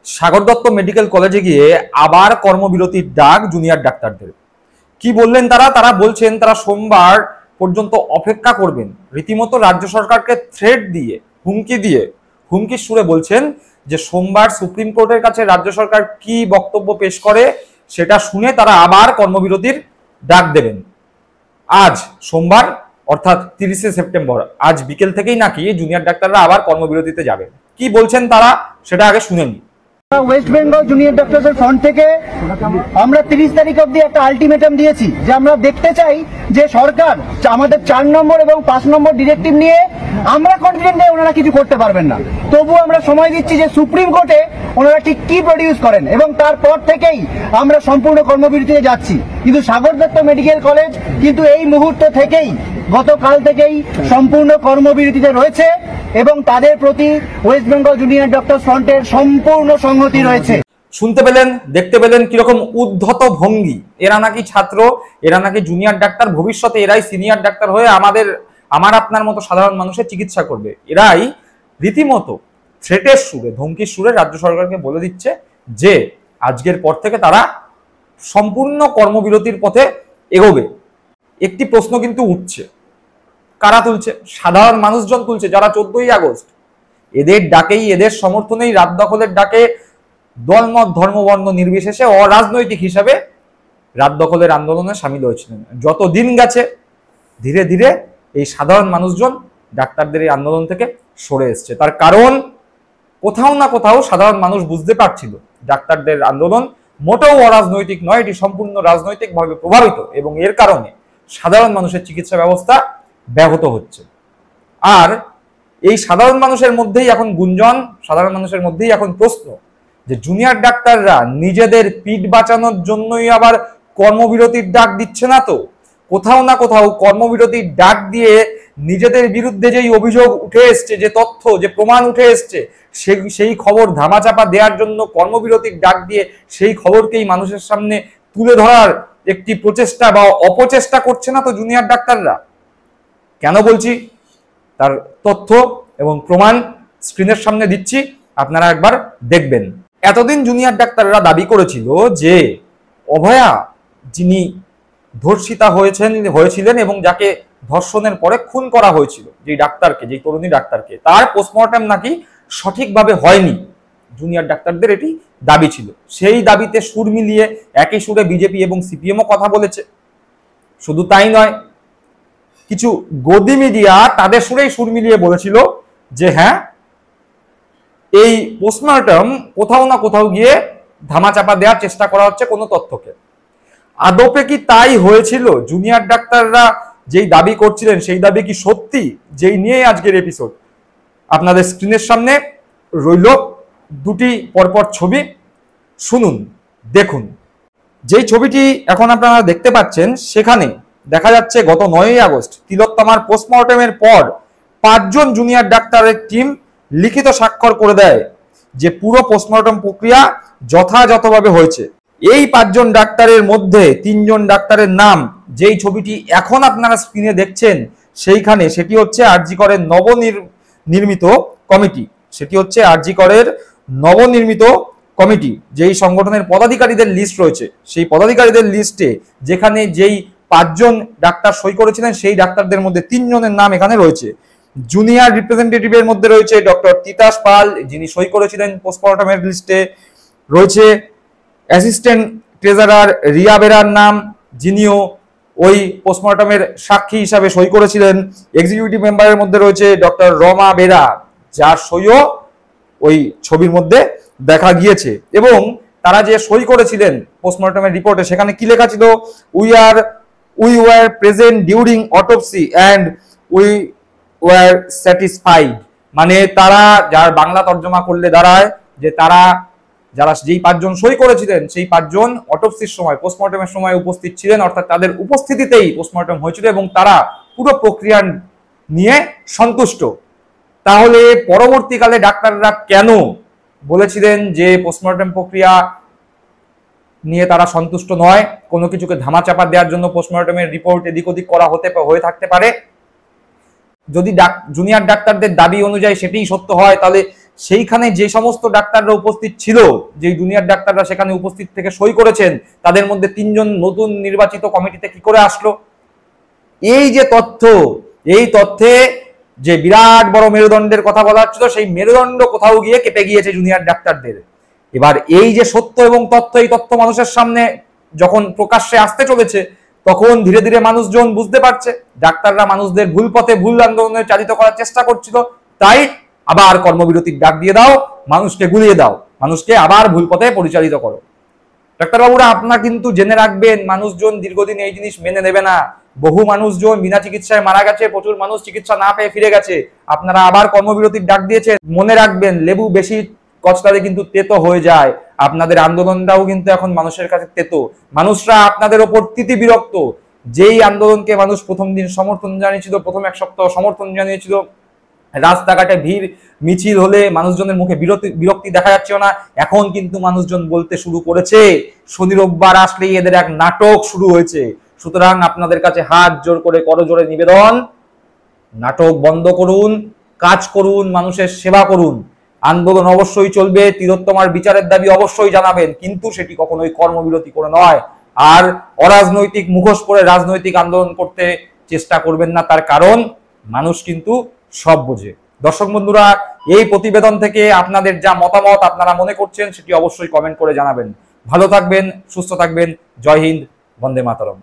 Sagar Dutta medical কলেজে গিয়ে আবার কর্মবিরতির ডাক জুনিয়র ডাক্তারদের। কি বললেন তারা বলছেন তারা সোমবার পর্যন্ত অপেক্ষা করবেন। রীতিমতো রাজ্য সরকারকে থ্রেট দিয়ে হুমকির সুরে বলছেন যে সোমবার সুপ্রিম কোর্টের কাছে রাজ্য সরকার কি বক্তব্য পেশ করে সেটা শুনে তারা আবার কর্মবিরতির ডাক দেবেন। আজ সোমবার অর্থাৎ 30শে সেপ্টেম্বর আজ বিকেল থেকেই নাকি জুনিয়র ডাক্তাররা আবার কর্মবিরতিতে যাবেন। কি বলছেন তারা সেটা আগে শুনে নিই। ওয়েস্ট বেঙ্গল জুনিয়র ডক্টরসের ফ্রন্ট থেকে আমরা 30 তারিখ অবধি একটা আলটিমেটাম দিয়েছি যে আমরা দেখতে চাই যে সরকার আমাদের 4 নম্বর এবং 5 নম্বর ডিরেক্টিভ নিয়ে আমরা কনফিডেন্ট যে ওনারা কিছু করতে পারবেন না, তবু আমরা সময় দিচ্ছি যে সুপ্রিম কোর্টে ওনারা ঠিক কি প্রডিউস করেন, এবং তারপর থেকেই আমরা সম্পূর্ণ কর্মবিরতিতে যাচ্ছি। কিন্তু সাগর দত্ত মেডিকেল কলেজ কিন্তু এই মুহূর্ত থেকেই গতকাল থেকেই সম্পূর্ণ কর্মবিরতিতে রয়েছে এবং তাদের প্রতি ওয়েস্ট বেঙ্গল জুনিয়র ডক্টর ফ্রন্টের সম্পূর্ণ সংহতি রয়েছে। শুনতে পেলেন, দেখতে পেলেন কিরকম উদ্ধত ভঙ্গি। এরা নাকি ছাত্র, এরা নাকি জুনিয়র ডাক্তার, ভবিষ্যতে এরাই সিনিয়র ডাক্তার হয়ে আমার আপনার মতো সাধারণ মানুষের চিকিৎসা করবে। এরাই রীতিমতো থ্রেটের সুরে, ধমকির সুরে রাজ্য সরকারকে বলে দিচ্ছে যে আজকের পর থেকে তারা সম্পূর্ণ কর্মবিরতির পথে এগোবে। একটি প্রশ্ন কিন্তু উঠছে, কারা তুলছে? সাধারণ মানুষজন তুলছে, যারা 14ই আগস্ট এদের ডাকেই, এদের সমর্থনেই, রাত দখলের ডাকে দলমত ধর্মবর্ণ নির্বিশেষে অরাজনৈতিক হিসাবে রাত দখলের আন্দোলনে সামিল হয়েছিলেন। যত দিন গেছে ধীরে ধীরে এই সাধারণ মানুষজন ডাক্তারদের এই আন্দোলন থেকে সরে এসছে। তার কারণ কোথাও না কোথাও সাধারণ মানুষ বুঝতে পারছিল ডাক্তারদের আন্দোলন মোটেও অরাজনৈতিক নয়, এটি সম্পূর্ণ রাজনৈতিকভাবে প্রভাবিত এবং এর কারণে সাধারণ মানুষের চিকিৎসা ব্যবস্থা ব্যাহত হচ্ছে। আর এই সাধারণ মানুষের মধ্যেই এখন গুঞ্জন, সাধারণ মানুষের মধ্যেই এখন প্রশ্ন যে জুনিয়র ডাক্তাররা নিজেদের পিঠ বাঁচানোর জন্যই আবার কর্মবিরতির ডাক দিচ্ছে না তো? কোথাও না কোথাও কর্মবিরতির ডাক দিয়ে নিজেদের বিরুদ্ধে যেই অভিযোগ উঠে এসছে, যে তথ্য, যে প্রমাণ উঠে এসছে, সেই খবর ধামাচাপা দেওয়ার জন্য কর্মবিরতির ডাক দিয়ে সেই খবরকেই মানুষের সামনে তুলে ধরার একটি প্রচেষ্টা বা অপচেষ্টা করছে না তো জুনিয়র ডাক্তাররা? কেন বলছি তার তথ্য এবং প্রমাণ স্ক্রিনের সামনে দিচ্ছি, আপনারা একবার দেখবেন। এতদিন জুনিয়র ডাক্তাররা দাবি করেছিল যে অভয়া যিনি ধর্ষিতা হয়েছিলেন এবং যাকে ধর্ষণের পরে খুন করা হয়েছিল, যেই ডাক্তারকে, যেই তরুণী ডাক্তারকে, তার পোস্টমর্টম নাকি সঠিকভাবে হয়নি। জুনিয়র ডাক্তারদের এটি দাবি ছিল। সেই দাবিতে সুর মিলিয়ে একই সুরে বিজেপি এবং সিপিএমও কথা বলেছে। শুধু তাই নয়, কিছু গদি মিডিয়া তাদের সুরেই সুর মিলিয়ে বলেছিল যে হ্যাঁ, এই পোস্টমর্টম কোথাও না কোথাও গিয়ে ধামাচাপা দেওয়ার চেষ্টা করা হচ্ছে কোনো তথ্যকে। আদপে কি তাই হয়েছিল? জুনিয়র ডাক্তাররা যেই দাবি করছিলেন সেই দাবি কি সত্যি? যেই নিয়ে আজকের এপিসোড। আপনাদের স্ক্রিনের সামনে রইল দুটি পরপর ছবি, শুনুন, দেখুন। যেই ছবিটি এখন আপনারা দেখতে পাচ্ছেন সেখানে দেখা যাচ্ছে গত 9ই আগস্ট তিলোত্তমার পোস্টমর্টমের পর 5 জন জুনিয়র ডাক্তারের টিম লিখিত স্বাক্ষর করে দেয় যে পুরো পোস্টমর্টম প্রক্রিয়া যথাযথভাবে হয়েছে। এই 5 জন ডাক্তারের মধ্যে 3 জন ডাক্তারের নাম যেই ছবিটি এখন আপনারা স্ক্রিনে দেখছেন সেইখানে, সেটি হচ্ছে আরজি করের নবনির্মিত কমিটি। সেটি হচ্ছে আরজি করের নবনির্মিত কমিটি, যেই সংগঠনের পদাধিকারীদের লিস্ট রয়েছে, সেই পদাধিকারীদের লিস্টে যেখানে যেই 5 জন ডাক্তার সই করেছিলেন সেই ডাক্তারদের মধ্যে 3 জনের নাম এখানে রয়েছে। জুনিয়র রিপ্রেজেন্টেটিভের মধ্যে রয়েছে ডক্টর তিতাস পাল, যিনি সই করেছিলেন পোস্টমর্টমের লিস্টে। রয়েছে অ্যাসিস্ট্যান্ট ট্রেজারার রিয়া বেরার নাম, যিনিও ওই পোস্টমর্টমের সাক্ষী হিসাবে সই করেছিলেন। এক্সিকিউটিভ মেম্বারের মধ্যে রয়েছে ডক্টর রমা বেরা, যার সইও ওই ছবির মধ্যে দেখা গিয়েছে। এবং তারা যে সই করেছিলেন পোস্টমর্টমের রিপোর্টে, সেখানে কি লেখা ছিল? We were present during autopsy and we were satisfied. মানে তারা, যার বাংলা তর্জমা করলে দাঁড়ায় যে তারা, যারা যেই 5 জন সই করেছিলেন সেই 5 জন অটোপসির সময়, পোস্টমর্টমের সময় উপস্থিত ছিলেন, অর্থাৎ তাদের উপস্থিতিতেই পোস্টমর্টম হয়েছিল এবং তারা পুরো প্রক্রিয়া নিয়ে সন্তুষ্ট। তাহলে পরবর্তীকালে ডাক্তাররা কেন বলেছিলেন যে পোস্টমর্টম প্রক্রিয়া নিয়ে তারা সন্তুষ্ট নয়, কোনো কিছুকে ধামাচাপা দেওয়ার জন্য পোস্টমর্টমের রিপোর্ট এদিক ওদিক করা হয়ে থাকতে পারে? যদি জুনিয়র ডাক্তারদের দাবি অনুযায়ী সেটাই সত্য হয়, তাহলে সেইখানে যে সমস্ত ডাক্তাররা উপস্থিত ছিল, যে জুনিয়র ডাক্তাররা সেখানে উপস্থিত থেকে সই করেছেন, তাদের মধ্যে 3 জন নতুন নির্বাচিত কমিটিতে কি করে আসলো? এই যে তথ্য, এই তথ্যে যে বিরাট বড় মেরুদণ্ডের কথা বলা হচ্ছিল, সেই মেরুদণ্ড কোথাও গিয়ে কেঁপে গিয়েছে জুনিয়র ডাক্তারদের। এবার এই যে সত্য এবং তথ্য, এই তথ্য মানুষের সামনে যখন প্রকাশ্যে আসতে চলেছে, তখন ধীরে ধীরে মানুষজন বুঝতে পারছে ডাক্তাররা মানুষদের ভুল পথে, ভুল আন্দোলনে চালিত করার চেষ্টা করছিল। তাই আবার কর্মবিরতির ডাক দিয়ে দাও, মানুষকে গুলিয়ে দাও, মানুষকে আবার ভুল পথে পরিচালিত করো। ডাক্তারবাবুরা, আপনারা কিন্তু জেনে রাখবেন, মানুষজন দীর্ঘদিন এই জিনিস মেনে নেবে না। বহু মানুষজন বিনা চিকিৎসায় মারা গেছে, প্রচুর মানুষ চিকিৎসা না পেয়ে ফিরে গেছে। আপনারা আবার কর্মবিরতির ডাক দিয়েছেন। মনে রাখবেন, লেবু বেশি কচলালে কিন্তু তেতো হয়ে যায়। আপনাদের আন্দোলনটাও কিন্তু এখন মানুষের কাছে তেতো। মানুষরা আপনাদের ওপর তিতি বিরক্ত। যেই আন্দোলনকে মানুষ প্রথম দিন সমর্থন জানিয়েছিল, প্রথম 1 সপ্তাহ সমর্থন জানিয়েছিল, রাস্তাঘাটে ভিড় মিছিল হলে মানুষজনের মুখে বিরক্তি দেখা যাচ্ছে না, এখন কিন্তু মানুষজন বলতে শুরু করেছে শনি রোববার আসলেই এদের এক নাটক শুরু হয়েছে। সুতরাং আপনাদের কাছে হাত জোর করে করজোড়ে নিবেদন, নাটক বন্ধ করুন, কাজ করুন, মানুষের সেবা করুন। আন্দোলন অবশ্যই চলবে, তিলোত্তমার বিচারের দাবি অবশ্যই জানাবেন, কিন্তু সেটি কখনোই কর্মবিরতি করে নয়। আর অরাজনৈতিক মুখোশ পরে রাজনৈতিক আন্দোলন করতে চেষ্টা করবেন না, তার কারণ মানুষ কিন্তু সব বোঝে। দর্শক বন্ধুরা, এই প্রতিবেদন থেকে আপনাদের যা মতামত আপনারা মনে করছেন সেটি অবশ্যই কমেন্ট করে জানাবেন। ভালো থাকবেন, সুস্থ থাকবেন। জয় হিন্দ, বন্দে মাতরম।